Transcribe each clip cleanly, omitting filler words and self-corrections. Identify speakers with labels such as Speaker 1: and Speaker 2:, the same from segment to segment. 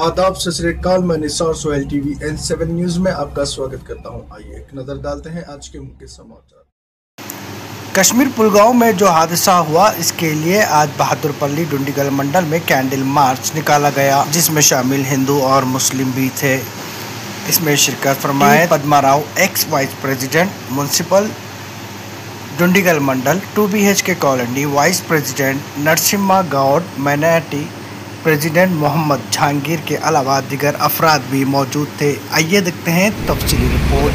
Speaker 1: आदाब सत श्री अकाल। मैं Nisar Sohail TV N7 news में आपका स्वागत करता हूं। आइए एक नजर डालते हैं आज के मुख्य समाचार।
Speaker 2: कश्मीर पुलगांव में जो हादसा हुआ, इसके लिए आज बहादुरपल्ली डुंडीगल मंडल में कैंडल मार्च निकाला गया, जिसमें शामिल हिंदू और मुस्लिम भी थे। इसमें शिरकत फरमाए Padma Rao, ex vice president municipal Dundigal mandal 2BHK colony, vice president Narasimha Goud, minority president Mohammed Jahangir के अलावा दिगर अफराद भी मौजूद थे। आइए देखते हैं तफसीली रिपोर्ट।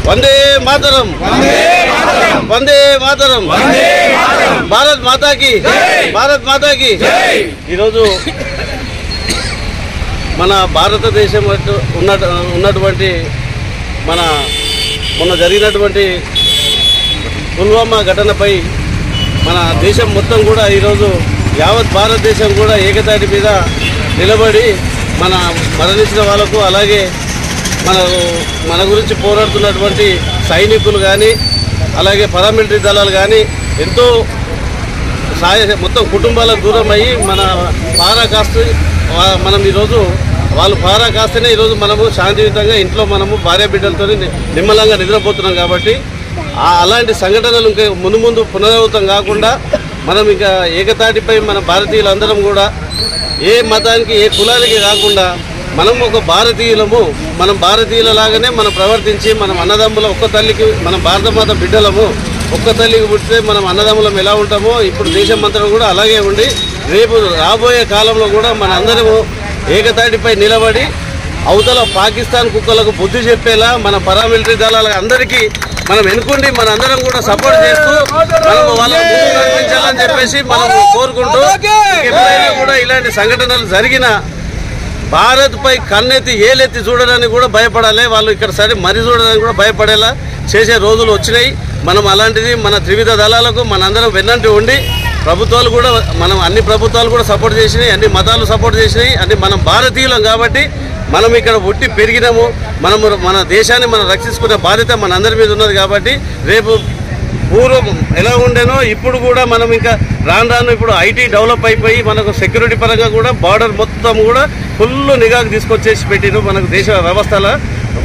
Speaker 3: वंदे मातरम, वंदे मातरम, भारत माता की, भारत माता की। మన భారతదేశం ఉన్నటువంటి మన మొన్న జరిగినటువంటి పుల్వామా ఘటనపై మన దేశం మొత్తం కూడా ఈరోజు యావత్ భారతదేశం కూడా ఏకతాటి మీద నిలబడి మన మరణించిన వాళ్ళకు, అలాగే మన గురించి పోరాడుతున్నటువంటి సైనికులు కానీ, అలాగే పారామిలిటరీ దళాలు కానీ ఎంతో మొత్తం కుటుంబాలకు దూరం అయ్యి మన పారా కాస్తూ మనం ఈరోజు వాళ్ళు పారా కాస్తేనే ఈరోజు మనము శాంతియుతంగా ఇంట్లో మనము భార్య బిడ్డలతో నిమ్మలంగా నిద్రపోతున్నాం. కాబట్టి అలాంటి సంఘటనలు ఇంకా ముందు పునరావృతం కాకుండా మనం ఇంకా ఏకతాటిపై మన భారతీయులందరం కూడా ఏ మతానికి ఏ కులానికి కాకుండా మనం ఒక భారతీయులము, మనం భారతీయులలాగానే మనం ప్రవర్తించి మనం అన్నదమ్ముల ఒక్క తల్లికి, మనం భారతమాత బిడ్డలము, ఒక్క తల్లికి పుట్టితే మనం అన్నదమ్ములం ఎలా ఉంటామో ఇప్పుడు దేశం అంతా కూడా అలాగే ఉండి రేపు రాబోయే కాలంలో కూడా మన అందరము ఏకతాటిపై నిలబడి అవతల పాకిస్తాన్ కుక్కలకు బుద్ధి చెప్పేలా మన పారామిలిటరీ దళాలకు అందరికీ మనం ఎన్నుకుండి మన అందరం కూడా సపోర్ట్ చేస్తూ మనం వాళ్ళని ముందుకు నడిపించాలని చెప్పేసి మనం కోరుకుంటూ, ఎప్పుడైనా కూడా ఇలాంటి సంఘటనలు జరిగిన భారత్ పై కన్నెత్తి ఏలెత్తి చూడడానికి కూడా భయపడాలి, వాళ్ళు ఇక్కడ సరే మరి చూడడానికి కూడా భయపడేలా చేసే రోజులు వచ్చినాయి. మనం అలాంటిది మన త్రివిధ దళాలకు మనందరం వెన్నంటి ఉండి ప్రభుత్వాలు కూడా మనం అన్ని ప్రభుత్వాలు కూడా సపోర్ట్ చేసినాయి, అన్ని మతాలు సపోర్ట్ చేసినాయి. అంటే మనం భారతీయులం కాబట్టి మనం ఇక్కడ పుట్టి పెరిగినాము, మనము మన దేశాన్ని మనం రక్షించుకునే బాధ్యత మన అందరి మీద ఉన్నది. కాబట్టి రేపు పూర్వం ఎలా ఉండేనో ఇప్పుడు కూడా మనం ఇంకా రాను ఇప్పుడు ఐటీ డెవలప్ అయిపోయి మనకు సెక్యూరిటీ పరంగా కూడా బార్డర్ మొత్తం కూడా ఫుల్ నిఘాకు తీసుకొచ్చేసి పెట్టిను. మనకు దేశ వ్యవస్థల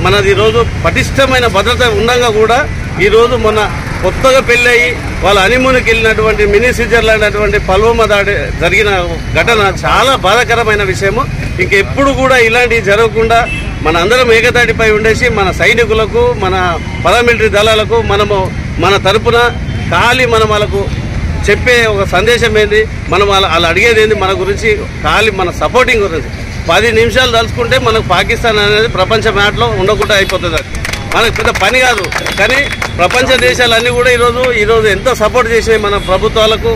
Speaker 3: మనది ఈరోజు పటిష్టమైన భద్రత ఉండగా కూడా ఈరోజు మొన్న కొత్తగా పెళ్ళయి వాళ్ళ హనీమూన్కి వెళ్ళినటువంటి మినీ స్విట్జర్లాండ్ అటువంటి పుల్వామా దాడి జరిగిన ఘటన చాలా బాధాకరమైన విషయము. ఇంకెప్పుడు కూడా ఇలాంటివి జరగకుండా మన అందరం ఏకతాటిపై ఉండేసి మన సైనికులకు, మన పారామిలిటరీ దళాలకు మనము మన తరపున ఖాళీ మనం వాళ్ళకు చెప్పే ఒక సందేశం ఏంది, మనం వాళ్ళు అడిగేది ఏంది, మన గురించి ఖాళీ మన సపోర్టింగ్ గురించి 10 నిమిషాలు తలుచుకుంటే మనకు పాకిస్తాన్ అనేది ప్రపంచ మ్యాట్లో ఉండకుండా అయిపోతుంది. మనకు పెద్ద పని కాదు, కానీ ప్రపంచ దేశాలన్నీ కూడా ఈరోజు ఎంతో సపోర్ట్ చేసినాయి మన ప్రభుత్వాలకు,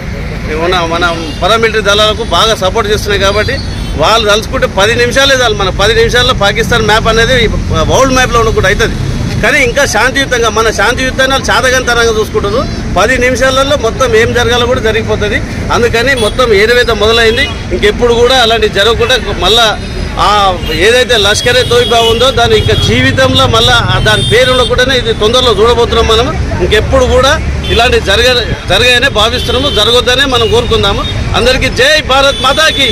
Speaker 3: మన పారామిలిటరీ దళాలకు బాగా సపోర్ట్ చేస్తున్నాయి. కాబట్టి వాళ్ళు తలుచుకుంటే 10 నిమిషాలే చాలు, మన 10 నిమిషాల్లో పాకిస్తాన్ మ్యాప్ అనేది వరల్డ్ మ్యాప్లో ఉండకుండా అవుతుంది. కానీ ఇంకా శాంతియుతంగా మన శాంతియుతంగా చాదగంతరంగా చూసుకుంటారు. 10 నిమిషాలలో మొత్తం ఏం జరగాలో కూడా జరిగిపోతుంది. అందుకని మొత్తం ఏదైతే మొదలైంది ఇంకెప్పుడు కూడా అలాంటివి జరగకుండా మళ్ళా ఏదైతే లష్కరే తోయిబా ఉందో దాని ఇంకా జీవితంలో మళ్ళీ దాని పేరులో కూడా ఇది తొందరలో చూడబోతున్నాం. మనం ఇంకెప్పుడు కూడా ఇలాంటి జరగాయనే భావిస్తున్నాము, జరగొద్దనే మనం కోరుకుందాము. అందరికీ జై భారత్ మాతాకి,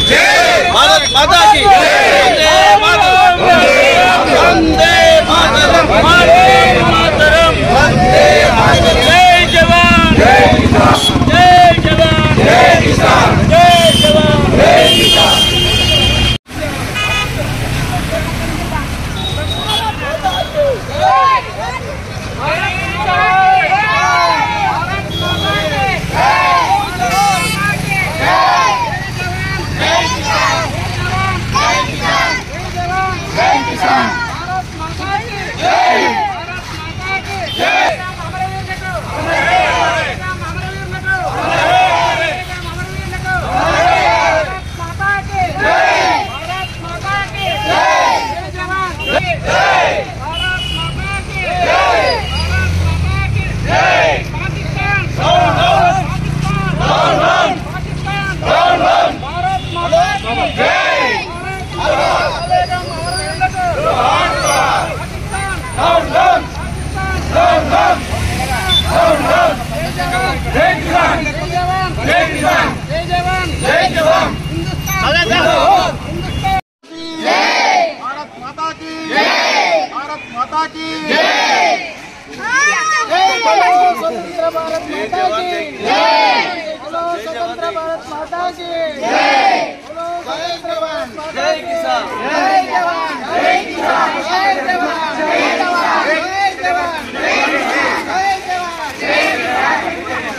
Speaker 3: భారత్ మాతాకి, వందే మాతరం, వందే మాతరం, వందే మాతరం, వందే మాతరం, జై జవాన్, జై కిసాన్, జై జవాన్, జై కిసాన్, జై జవాన్, జై కిసాన్.
Speaker 4: भारत माता की जय। भारत माता की जय। बोलो स्वतंत्र भारत माता की जय। बोलो स्वतंत्र भारत माता की जय। बोलो स्वतंत्र भारत माता जय किसान जय जवान जय किसान जय जवान जय जवान जय जवान जय जवान जय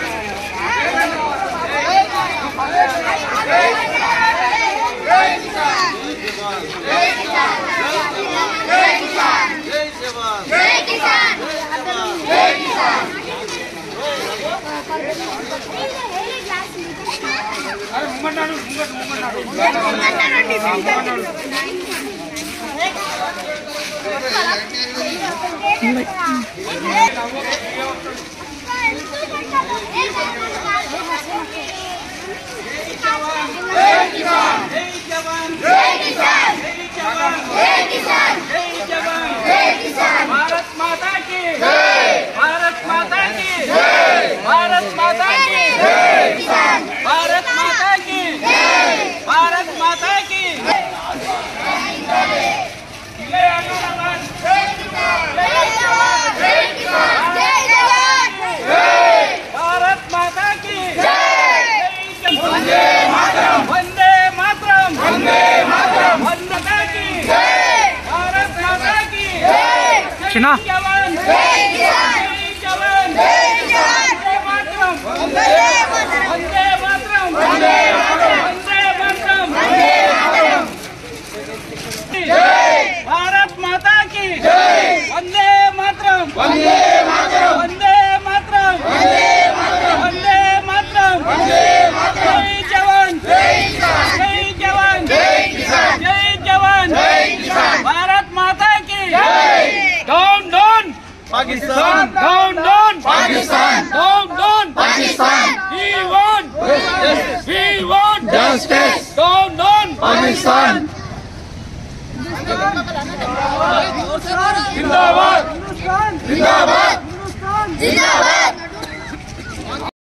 Speaker 4: भारत माता की जय। भारत माता की जय। भारत माता की जय। भारत माता की जय। भारत माता की भारत माता की वंदे मातरम वंदे मातरम वंदे मातरम वंदे की भारत माता की जय जवान जय जवान जय मातरम वंदे मातरम वंदे मातरम वंदे मातरम वंदे मातरम जय। भारत माता की जय। वंदे मातरम वंदे मातरम वंदे मातरम वंदे मातरम वंदे मातरम वंदे मातरम जय जवान जय जवान जय किसान जय जवान जय किसान। भारत माता की जय। Down down Pakistan down down Pakistan down down Pakistan we want justice down down Pakistan जिंदाबाद जिंदाबाद जिंदाबाद जिंदाबाद